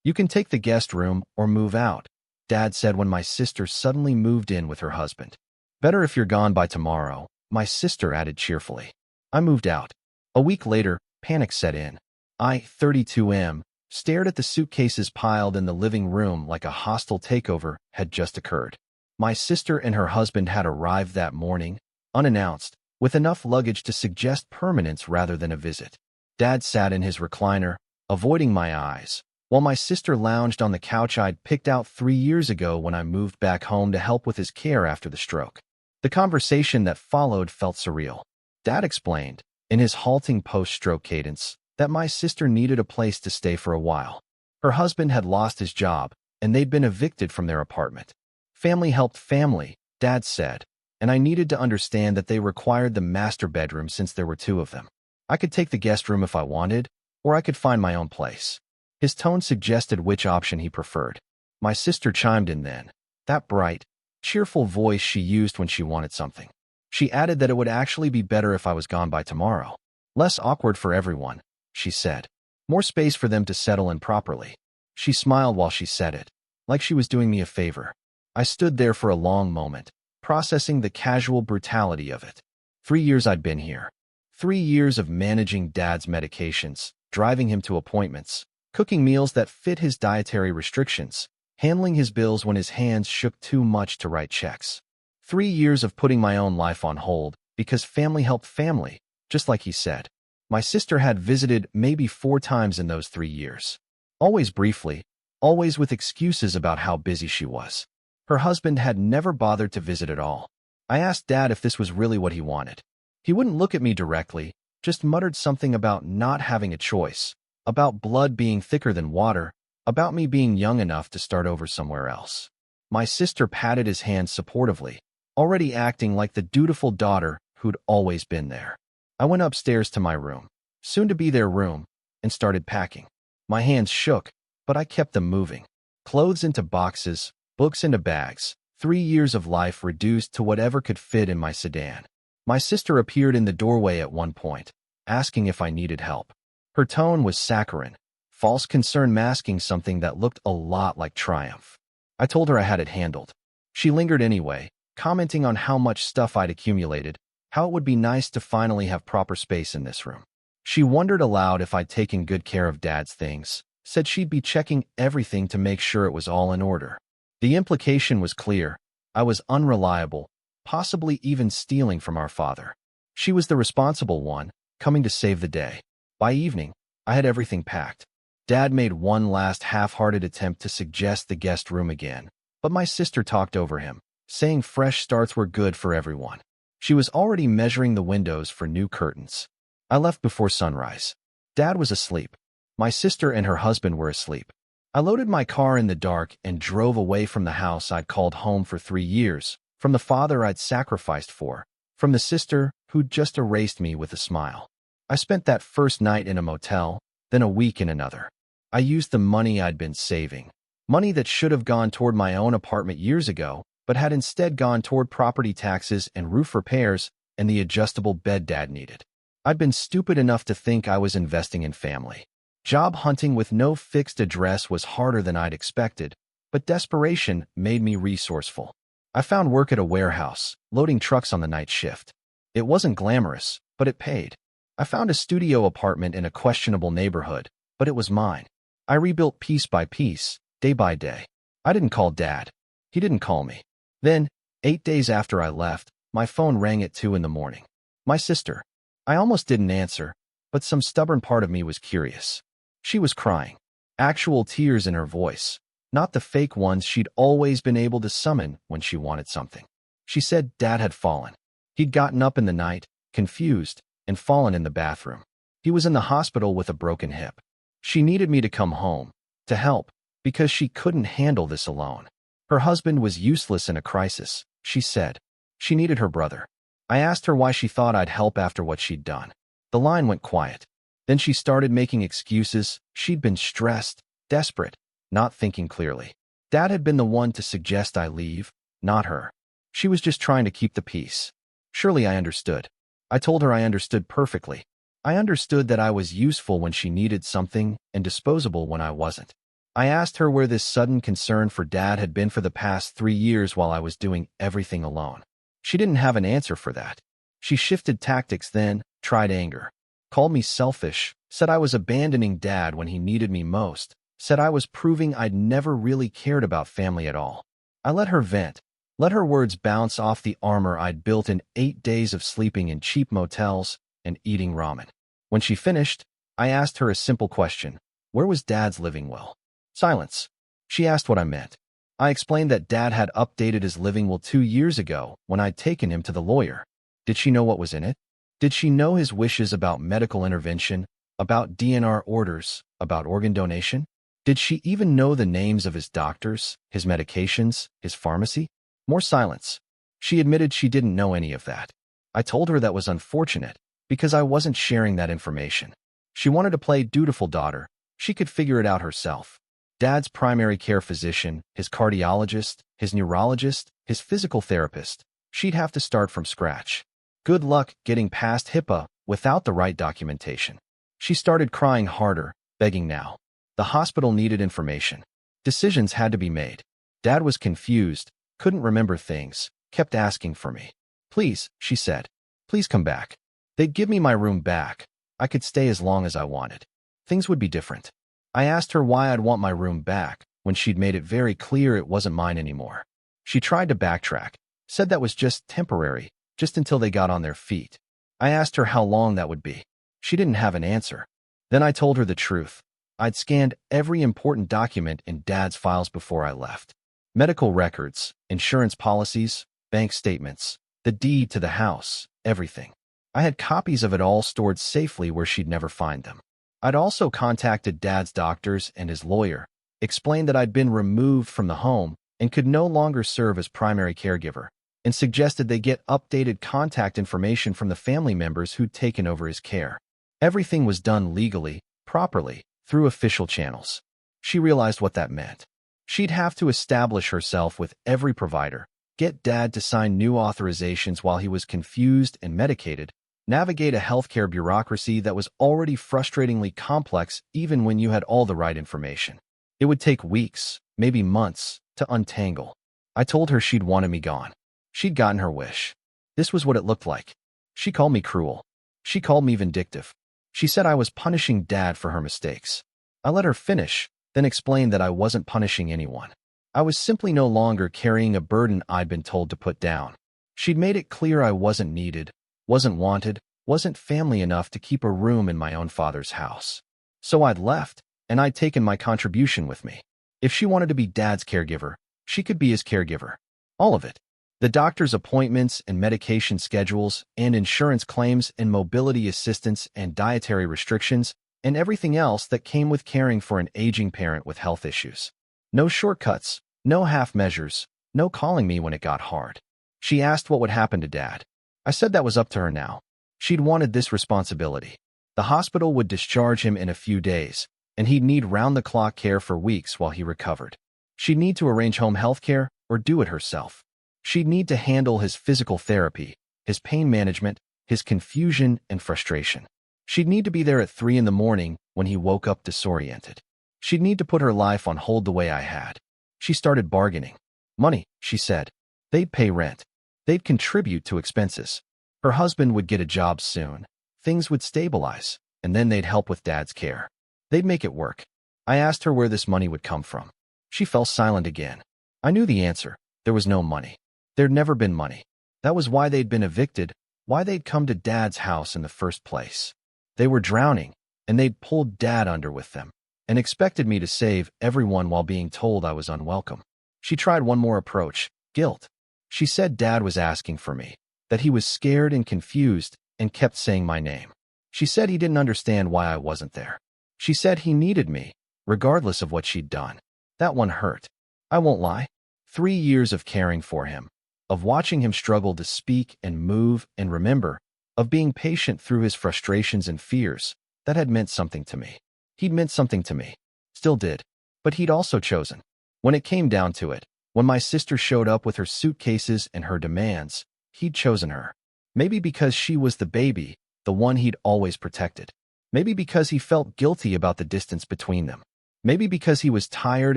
You can take the guest room or move out, Dad said when my sister suddenly moved in with her husband. Better if you're gone by tomorrow, my sister added cheerfully. I moved out. A week later, panic set in. I, 32M, stared at the suitcases piled in the living room like a hostile takeover had just occurred. My sister and her husband had arrived that morning, unannounced, with enough luggage to suggest permanence rather than a visit. Dad sat in his recliner, avoiding my eyes, while my sister lounged on the couch I'd picked out 3 years ago when I moved back home to help with his care after the stroke. The conversation that followed felt surreal. Dad explained, in his halting post-stroke cadence, that my sister needed a place to stay for a while. Her husband had lost his job, and they'd been evicted from their apartment. Family helped family, Dad said, and I needed to understand that they required the master bedroom since there were 2 of them. I could take the guest room if I wanted, or I could find my own place. His tone suggested which option he preferred. My sister chimed in then, that bright, cheerful voice she used when she wanted something. She added that it would actually be better if I was gone by tomorrow. Less awkward for everyone, she said. More space for them to settle in properly. She smiled while she said it, like she was doing me a favor. I stood there for a long moment, processing the casual brutality of it. 3 years I'd been here. 3 years of managing Dad's medications, driving him to appointments, cooking meals that fit his dietary restrictions, handling his bills when his hands shook too much to write checks. 3 years of putting my own life on hold because family helped family, just like he said. My sister had visited maybe 4 times in those 3 years. Always briefly, always with excuses about how busy she was. Her husband had never bothered to visit at all. I asked Dad if this was really what he wanted. He wouldn't look at me directly, just muttered something about not having a choice, about blood being thicker than water, about me being young enough to start over somewhere else. My sister patted his hand supportively, already acting like the dutiful daughter who'd always been there. I went upstairs to my room, soon to be their room, and started packing. My hands shook, but I kept them moving. Clothes into boxes, books into bags, 3 years of life reduced to whatever could fit in my sedan. My sister appeared in the doorway at one point, asking if I needed help. Her tone was saccharine, false concern masking something that looked a lot like triumph. I told her I had it handled. She lingered anyway, commenting on how much stuff I'd accumulated, how it would be nice to finally have proper space in this room. She wondered aloud if I'd taken good care of Dad's things, said she'd be checking everything to make sure it was all in order. The implication was clear. I was unreliable, possibly even stealing from our father. She was the responsible one, coming to save the day. By evening, I had everything packed. Dad made one last half-hearted attempt to suggest the guest room again, but my sister talked over him, saying fresh starts were good for everyone. She was already measuring the windows for new curtains. I left before sunrise. Dad was asleep. My sister and her husband were asleep. I loaded my car in the dark and drove away from the house I'd called home for 3 years, from the father I'd sacrificed for, from the sister who'd just erased me with a smile. I spent that first night in a motel, then a week in another. I used the money I'd been saving, money that should have gone toward my own apartment years ago, but had instead gone toward property taxes and roof repairs and the adjustable bed Dad needed. I'd been stupid enough to think I was investing in family. Job hunting with no fixed address was harder than I'd expected, but desperation made me resourceful. I found work at a warehouse, loading trucks on the night shift. It wasn't glamorous, but it paid. I found a studio apartment in a questionable neighborhood, but it was mine. I rebuilt piece by piece, day by day. I didn't call Dad. He didn't call me. Then, 8 days after I left, my phone rang at 2 in the morning. My sister. I almost didn't answer, but some stubborn part of me was curious. She was crying. Actual tears in her voice, not the fake ones she'd always been able to summon when she wanted something. She said Dad had fallen. He'd gotten up in the night, confused, and fallen in the bathroom. He was in the hospital with a broken hip. She needed me to come home, to help, because she couldn't handle this alone. Her husband was useless in a crisis, she said. She needed her brother. I asked her why she thought I'd help after what she'd done. The line went quiet. Then she started making excuses. She'd been stressed, desperate, not thinking clearly. Dad had been the one to suggest I leave, not her. She was just trying to keep the peace. Surely I understood. I told her I understood perfectly. I understood that I was useful when she needed something and disposable when I wasn't. I asked her where this sudden concern for Dad had been for the past 3 years while I was doing everything alone. She didn't have an answer for that. She shifted tactics then, tried anger. Called me selfish, said I was abandoning Dad when he needed me most, said I was proving I'd never really cared about family at all. I let her vent, let her words bounce off the armor I'd built in 8 days of sleeping in cheap motels and eating ramen. When she finished, I asked her a simple question. Where was Dad's living will? Silence. She asked what I meant. I explained that Dad had updated his living will 2 years ago when I'd taken him to the lawyer. Did she know what was in it? Did she know his wishes about medical intervention, about DNR orders, about organ donation? Did she even know the names of his doctors, his medications, his pharmacy? More silence. She admitted she didn't know any of that. I told her that was unfortunate, because I wasn't sharing that information. She wanted to play dutiful daughter. She could figure it out herself. Dad's primary care physician, his cardiologist, his neurologist, his physical therapist. She'd have to start from scratch. Good luck getting past HIPAA without the right documentation. She started crying harder, begging now. The hospital needed information. Decisions had to be made. Dad was confused, couldn't remember things, kept asking for me. Please, she said. Please come back. They'd give me my room back. I could stay as long as I wanted. Things would be different. I asked her why I'd want my room back when she'd made it very clear it wasn't mine anymore. She tried to backtrack, said that was just temporary, just until they got on their feet. I asked her how long that would be. She didn't have an answer. Then I told her the truth. I'd scanned every important document in Dad's files before I left. Medical records, insurance policies, bank statements, the deed to the house, everything. I had copies of it all stored safely where she'd never find them. I'd also contacted Dad's doctors and his lawyer, explained that I'd been removed from the home and could no longer serve as primary caregiver, and suggested they get updated contact information from the family members who'd taken over his care. Everything was done legally, properly, through official channels. She realized what that meant. She'd have to establish herself with every provider, get Dad to sign new authorizations while he was confused and medicated, navigate a healthcare bureaucracy that was already frustratingly complex even when you had all the right information. It would take weeks, maybe months, to untangle. I told her she'd wanted me gone. She'd gotten her wish. This was what it looked like. She called me cruel. She called me vindictive. She said I was punishing Dad for her mistakes. I let her finish, then explained that I wasn't punishing anyone. I was simply no longer carrying a burden I'd been told to put down. She'd made it clear I wasn't needed, wasn't wanted, wasn't family enough to keep a room in my own father's house. So I'd left, and I'd taken my contribution with me. If she wanted to be Dad's caregiver, she could be his caregiver. All of it. The doctor's appointments and medication schedules and insurance claims and mobility assistance and dietary restrictions and everything else that came with caring for an aging parent with health issues. No shortcuts, no half measures, no calling me when it got hard. She asked what would happen to Dad. I said that was up to her now. She'd wanted this responsibility. The hospital would discharge him in a few days, and he'd need round-the-clock care for weeks while he recovered. She'd need to arrange home health care or do it herself. She'd need to handle his physical therapy, his pain management, his confusion and frustration. She'd need to be there at 3 in the morning when he woke up disoriented. She'd need to put her life on hold the way I had. She started bargaining. Money, she said. They'd pay rent. They'd contribute to expenses. Her husband would get a job soon. Things would stabilize, and then they'd help with Dad's care. They'd make it work. I asked her where this money would come from. She fell silent again. I knew the answer. There was no money. There'd never been money. That was why they'd been evicted, why they'd come to Dad's house in the first place. They were drowning, and they'd pulled Dad under with them, and expected me to save everyone while being told I was unwelcome. She tried one more approach, guilt. She said Dad was asking for me, that he was scared and confused and kept saying my name. She said he didn't understand why I wasn't there. She said he needed me, regardless of what she'd done. That one hurt. I won't lie. 3 years of caring for him, of watching him struggle to speak and move and remember, of being patient through his frustrations and fears, that had meant something to me. He'd meant something to me. Still did. But he'd also chosen. When it came down to it, when my sister showed up with her suitcases and her demands, he'd chosen her. Maybe because she was the baby, the one he'd always protected. Maybe because he felt guilty about the distance between them. Maybe because he was tired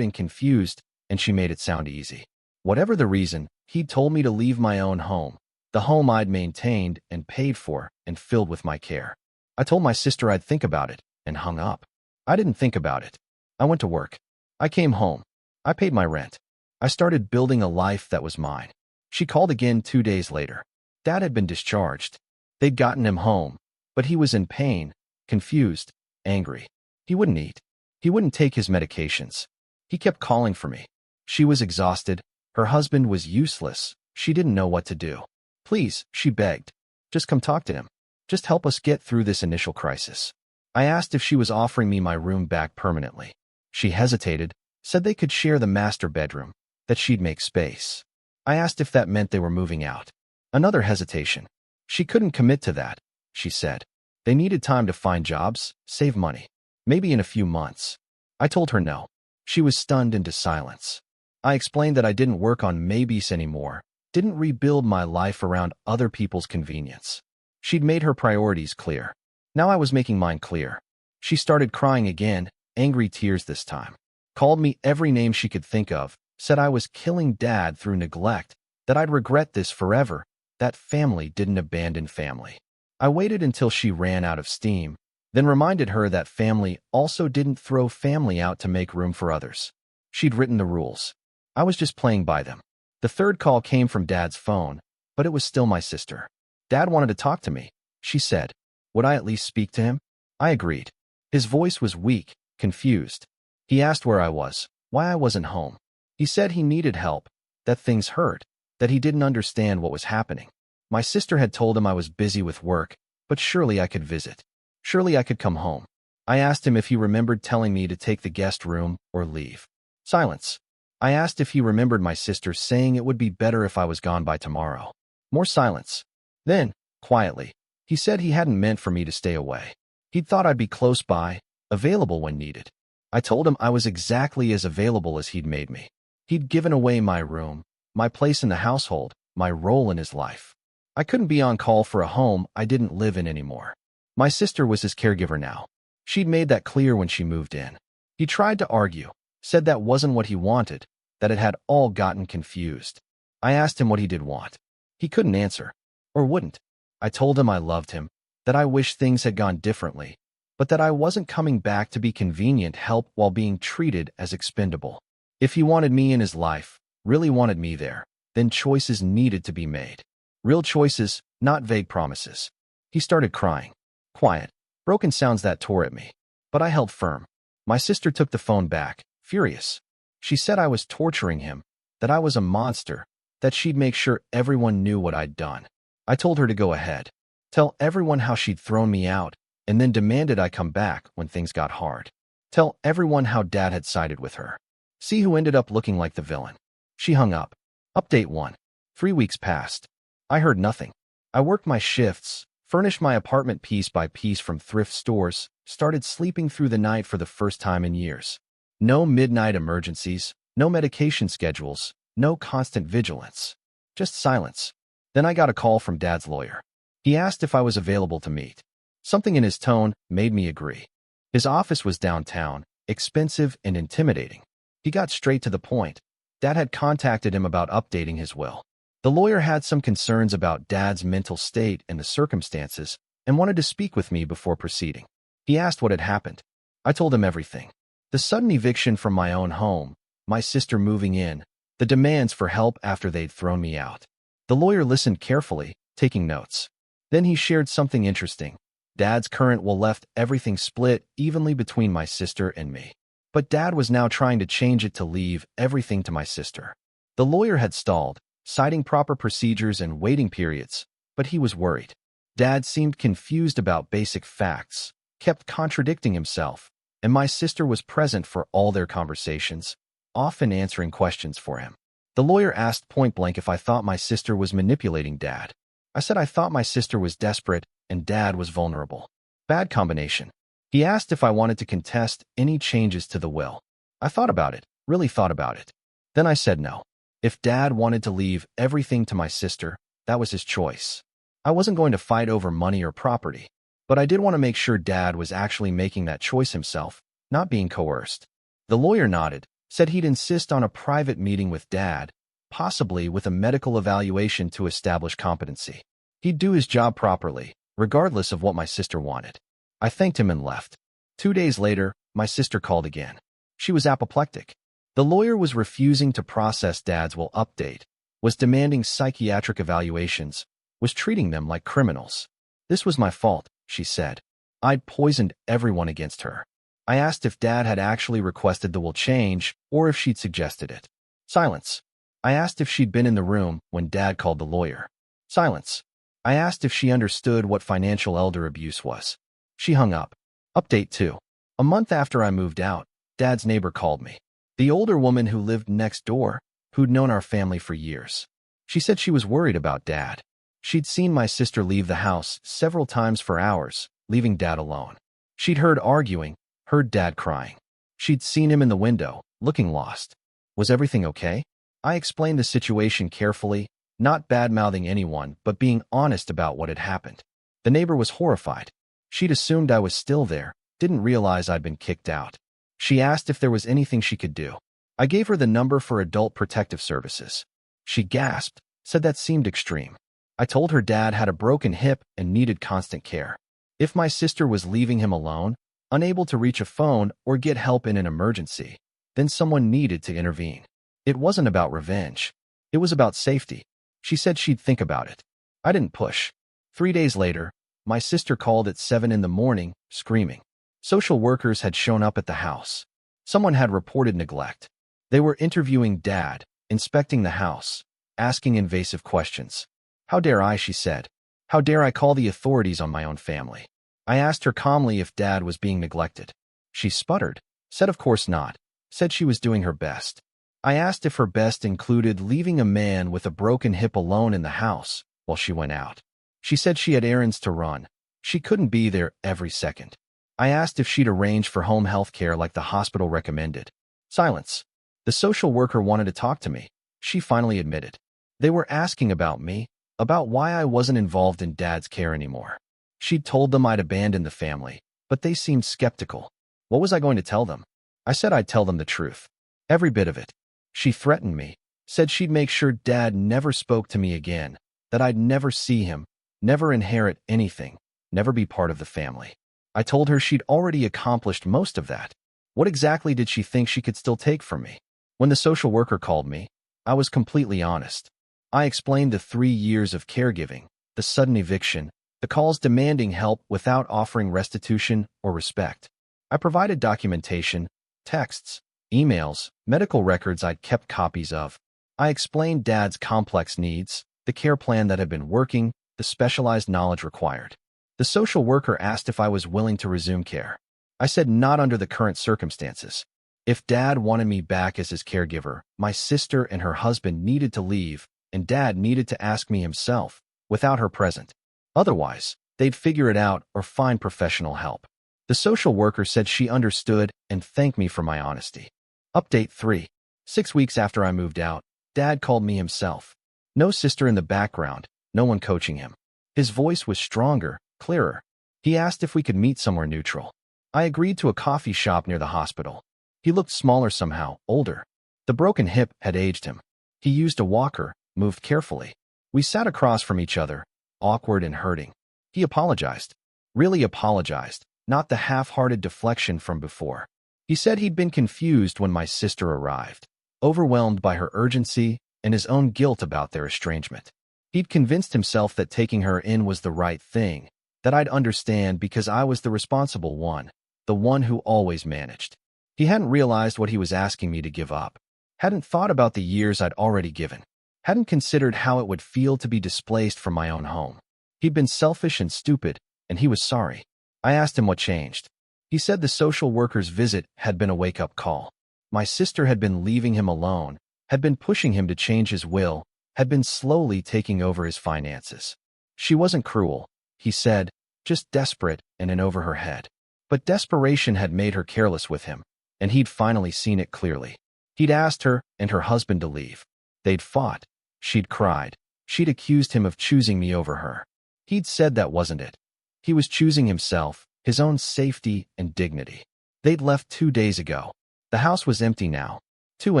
and confused, and she made it sound easy. Whatever the reason, he'd told me to leave my own home, the home I'd maintained and paid for and filled with my care. I told my sister I'd think about it, and hung up. I didn't think about it. I went to work. I came home. I paid my rent. I started building a life that was mine. She called again 2 days later. Dad had been discharged. They'd gotten him home, but he was in pain, confused, angry. He wouldn't eat. He wouldn't take his medications. He kept calling for me. She was exhausted. Her husband was useless. She didn't know what to do. Please, she begged. Just come talk to him. Just help us get through this initial crisis. I asked if she was offering me my room back permanently. She hesitated, said they could share the master bedroom, that she'd make space. I asked if that meant they were moving out. Another hesitation. She couldn't commit to that, she said. They needed time to find jobs, save money. Maybe in a few months. I told her no. She was stunned into silence. I explained that I didn't work on maybes anymore, didn't rebuild my life around other people's convenience. She'd made her priorities clear. Now I was making mine clear. She started crying again, angry tears this time. Called me every name she could think of, said I was killing Dad through neglect, that I'd regret this forever, that family didn't abandon family. I waited until she ran out of steam, then reminded her that family also didn't throw family out to make room for others. She'd written the rules. I was just playing by them. The third call came from Dad's phone, but it was still my sister. Dad wanted to talk to me, she said. Would I at least speak to him? I agreed. His voice was weak, confused. He asked where I was, why I wasn't home. He said he needed help, that things hurt, that he didn't understand what was happening. My sister had told him I was busy with work, but surely I could visit. Surely I could come home. I asked him if he remembered telling me to take the guest room or leave. Silence. I asked if he remembered my sister saying it would be better if I was gone by tomorrow. More silence. Then, quietly, he said he hadn't meant for me to stay away. He'd thought I'd be close by, available when needed. I told him I was exactly as available as he'd made me. He'd given away my room, my place in the household, my role in his life. I couldn't be on call for a home I didn't live in anymore. My sister was his caregiver now. She'd made that clear when she moved in. He tried to argue, said that wasn't what he wanted, that it had all gotten confused. I asked him what he did want. He couldn't answer, or wouldn't. I told him I loved him, that I wished things had gone differently, but that I wasn't coming back to be convenient help while being treated as expendable. If he wanted me in his life, really wanted me there, then choices needed to be made. Real choices, not vague promises. He started crying. Quiet, broken sounds that tore at me. But I held firm. My sister took the phone back, furious. She said I was torturing him, that I was a monster, that she'd make sure everyone knew what I'd done. I told her to go ahead, tell everyone how she'd thrown me out, and then demanded I come back when things got hard. Tell everyone how Dad had sided with her. See who ended up looking like the villain. She hung up. Update 1. 3 weeks passed. I heard nothing. I worked my shifts, furnished my apartment piece by piece from thrift stores, started sleeping through the night for the first time in years. No midnight emergencies, no medication schedules, no constant vigilance. Just silence. Then I got a call from Dad's lawyer. He asked if I was available to meet. Something in his tone made me agree. His office was downtown, expensive and intimidating. He got straight to the point. Dad had contacted him about updating his will. The lawyer had some concerns about Dad's mental state and the circumstances and wanted to speak with me before proceeding. He asked what had happened. I told him everything. The sudden eviction from my own home, my sister moving in, the demands for help after they'd thrown me out. The lawyer listened carefully, taking notes. Then he shared something interesting. Dad's current will left everything split evenly between my sister and me. But Dad was now trying to change it to leave everything to my sister. The lawyer had stalled, citing proper procedures and waiting periods, but he was worried. Dad seemed confused about basic facts, kept contradicting himself, and my sister was present for all their conversations, often answering questions for him. The lawyer asked point-blank if I thought my sister was manipulating Dad. I said I thought my sister was desperate and Dad was vulnerable. Bad combination. He asked if I wanted to contest any changes to the will. I thought about it, really thought about it. Then I said no. If Dad wanted to leave everything to my sister, that was his choice. I wasn't going to fight over money or property, but I did want to make sure Dad was actually making that choice himself, not being coerced. The lawyer nodded, said he'd insist on a private meeting with Dad, possibly with a medical evaluation to establish competency. He'd do his job properly, regardless of what my sister wanted. I thanked him and left. 2 days later, my sister called again. She was apoplectic. The lawyer was refusing to process Dad's will update, was demanding psychiatric evaluations, was treating them like criminals. This was my fault, she said. I'd poisoned everyone against her. I asked if Dad had actually requested the will change or if she'd suggested it. Silence. I asked if she'd been in the room when Dad called the lawyer. Silence. I asked if she understood what financial elder abuse was. She hung up. Update 2. A month after I moved out, Dad's neighbor called me. The older woman who lived next door, who'd known our family for years. She said she was worried about Dad. She'd seen my sister leave the house several times for hours, leaving Dad alone. She'd heard arguing, heard Dad crying. She'd seen him in the window, looking lost. Was everything okay? I explained the situation carefully, not bad-mouthing anyone, but being honest about what had happened. The neighbor was horrified. She'd assumed I was still there, didn't realize I'd been kicked out. She asked if there was anything she could do. I gave her the number for Adult Protective Services. She gasped, said that seemed extreme. I told her Dad had a broken hip and needed constant care. If my sister was leaving him alone, unable to reach a phone or get help in an emergency, then someone needed to intervene. It wasn't about revenge. It was about safety. She said she'd think about it. I didn't push. 3 days later, my sister called at 7 in the morning, screaming. Social workers had shown up at the house. Someone had reported neglect. They were interviewing Dad, inspecting the house, asking invasive questions. How dare I, she said. How dare I call the authorities on my own family? I asked her calmly if Dad was being neglected. She sputtered, said of course not, said she was doing her best. I asked if her best included leaving a man with a broken hip alone in the house while she went out. She said she had errands to run. She couldn't be there every second. I asked if she'd arrange for home health care like the hospital recommended. Silence. The social worker wanted to talk to me. She finally admitted. They were asking about me, about why I wasn't involved in Dad's care anymore. She'd told them I'd abandoned the family, but they seemed skeptical. What was I going to tell them? I said I'd tell them the truth. Every bit of it. She threatened me, said she'd make sure Dad never spoke to me again, that I'd never see him, never inherit anything, never be part of the family. I told her she'd already accomplished most of that. What exactly did she think she could still take from me? When the social worker called me, I was completely honest. I explained the 3 years of caregiving, the sudden eviction, the calls demanding help without offering restitution or respect. I provided documentation, texts, emails, medical records I'd kept copies of. I explained Dad's complex needs, the care plan that had been working, the specialized knowledge required. The social worker asked if I was willing to resume care. I said not under the current circumstances. If Dad wanted me back as his caregiver, my sister and her husband needed to leave, and Dad needed to ask me himself, without her present. Otherwise, they'd figure it out or find professional help. The social worker said she understood and thanked me for my honesty. Update 3. 6 weeks after I moved out, Dad called me himself. No sister in the background, no one coaching him. His voice was stronger, clearer. He asked if we could meet somewhere neutral. I agreed to a coffee shop near the hospital. He looked smaller somehow, older. The broken hip had aged him. He used a walker, moved carefully. We sat across from each other, awkward and hurting. He apologized. Really apologized, not the half-hearted deflection from before. He said he'd been confused when my sister arrived, overwhelmed by her urgency and his own guilt about their estrangement. He'd convinced himself that taking her in was the right thing, that I'd understand because I was the responsible one, the one who always managed. He hadn't realized what he was asking me to give up, hadn't thought about the years I'd already given, hadn't considered how it would feel to be displaced from my own home. He'd been selfish and stupid, and he was sorry. I asked him what changed. He said the social worker's visit had been a wake-up call. My sister had been leaving him alone, had been pushing him to change his will, had been slowly taking over his finances. She wasn't cruel, he said, just desperate and in over her head. But desperation had made her careless with him, and he'd finally seen it clearly. He'd asked her and her husband to leave. They'd fought. She'd cried. She'd accused him of choosing me over her. He'd said that wasn't it. He was choosing himself, his own safety and dignity. They'd left 2 days ago. The house was empty now. Too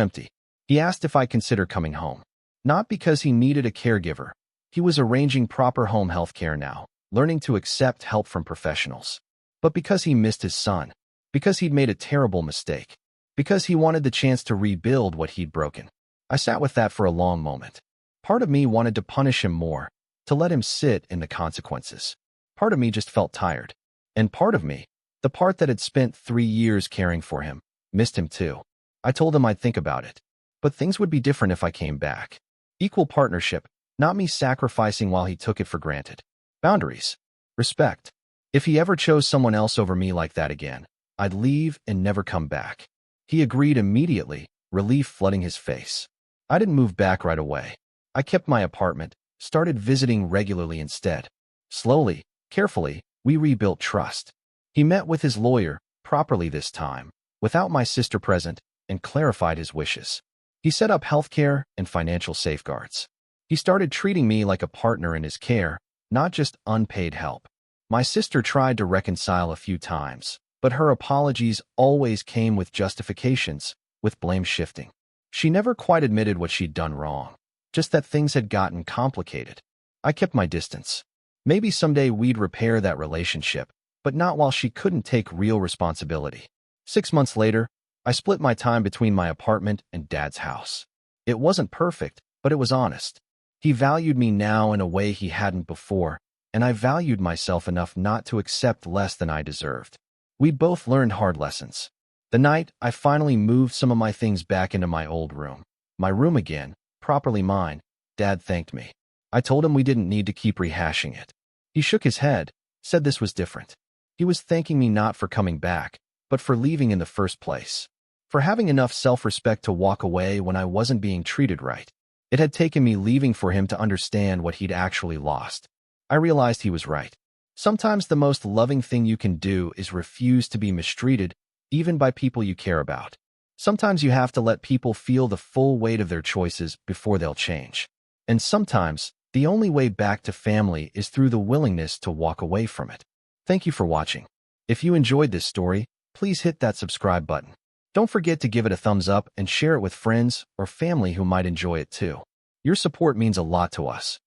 empty. He asked if I consider coming home. Not because he needed a caregiver. He was arranging proper home health care now, learning to accept help from professionals. But because he missed his son. Because he'd made a terrible mistake. Because he wanted the chance to rebuild what he'd broken. I sat with that for a long moment. Part of me wanted to punish him more, to let him sit in the consequences. Part of me just felt tired. And part of me, the part that had spent 3 years caring for him, missed him too. I told him I'd think about it. But things would be different if I came back. Equal partnership, not me sacrificing while he took it for granted. Boundaries. Respect. If he ever chose someone else over me like that again, I'd leave and never come back. He agreed immediately, relief flooding his face. I didn't move back right away. I kept my apartment, started visiting regularly instead. Slowly, carefully, we rebuilt trust. He met with his lawyer, properly this time, without my sister present, and clarified his wishes. He set up healthcare and financial safeguards. He started treating me like a partner in his care, not just unpaid help. My sister tried to reconcile a few times, but her apologies always came with justifications, with blame shifting. She never quite admitted what she'd done wrong, just that things had gotten complicated. I kept my distance. Maybe someday we'd repair that relationship, but not while she couldn't take real responsibility. 6 months later, I split my time between my apartment and Dad's house. It wasn't perfect, but it was honest. He valued me now in a way he hadn't before, and I valued myself enough not to accept less than I deserved. We both learned hard lessons. The night I finally moved some of my things back into my old room, my room again, properly mine, Dad thanked me. I told him we didn't need to keep rehashing it. He shook his head, said this was different. He was thanking me not for coming back, but for leaving in the first place. For having enough self-respect to walk away when I wasn't being treated right. It had taken me leaving for him to understand what he'd actually lost. I realized he was right. Sometimes the most loving thing you can do is refuse to be mistreated, even by people you care about. Sometimes you have to let people feel the full weight of their choices before they'll change. And sometimes, the only way back to family is through the willingness to walk away from it. Thank you for watching. If you enjoyed this story, please hit that subscribe button. Don't forget to give it a thumbs up and share it with friends or family who might enjoy it too. Your support means a lot to us.